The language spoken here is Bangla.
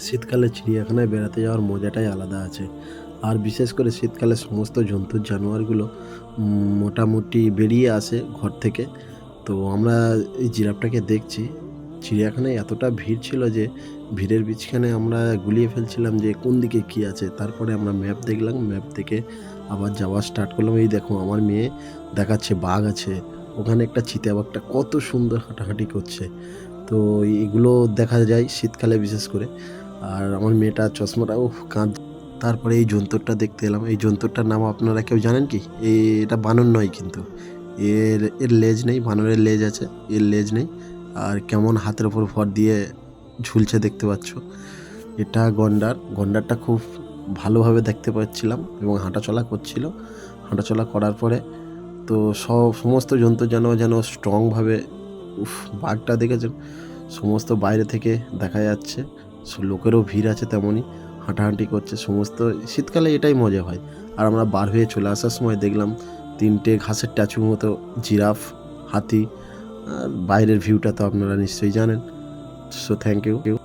শীতকালে চিড়িয়াখানায় বেড়াতে যাওয়ার মজাটাই আলাদা আছে। আর বিশেষ করে শীতকালে সমস্ত জন্তু জানোয়ারগুলো মোটামুটি বেরিয়ে আসে ঘর থেকে। তো আমরা এই জিরাফটাকে দেখছি। চিড়িয়াখানায় এতটা ভিড় ছিল যে ভিড়ের বিচখানে আমরা গুলিয়ে ফেলছিলাম যে কোন দিকে কী আছে। তারপরে আমরা ম্যাপ দেখলাম, ম্যাপ দেখে আবার যাওয়া স্টার্ট করলাম। এই দেখো আমার মেয়ে দেখাচ্ছে বাঘ আছে, ওখানে একটা চিতাবাঘটা কত সুন্দর হাঁটাহাঁটি করছে। তো এগুলো দেখা যায় শীতকালে বিশেষ করে। আর আমার মেয়েটার চশমাটা তারপরে এই জন্তুরটা দেখতে এলাম। এই জন্তুরটার নাম আপনারা কেউ জানেন কি? এটা বানর নয় কিন্তু। এর লেজ নেই, বানরের লেজ আছে, এর লেজ নেই। আর কেমন হাতের উপর ভর দিয়ে ঝুলছে দেখতে পাচ্ছ। এটা গন্ডার। গন্ডারটা খুব ভালোভাবে দেখতে পাচ্ছিলাম এবং হাঁটাচলা করছিল। হাঁটাচলা করার পরে তো সমস্ত জন্তু যেন স্ট্রংভাবে, বাঘটা দেখেছেন? সমস্ত বাইরে থেকে দেখা যাচ্ছে। লোকেরও ভিড় আছে তেমনই, হাঁটাহাঁটি করছে সমস্ত। শীতকালে এটাই মজা হয়। আর আমরা বার হয়ে চলে আসার সময় দেখলাম ৩ টে ঘাসের স্ট্যাচুর মতো জিরাফ, হাতি। আর বাইরের ভিউটা তো আপনারা নিশ্চয়ই জানেন। So thank you.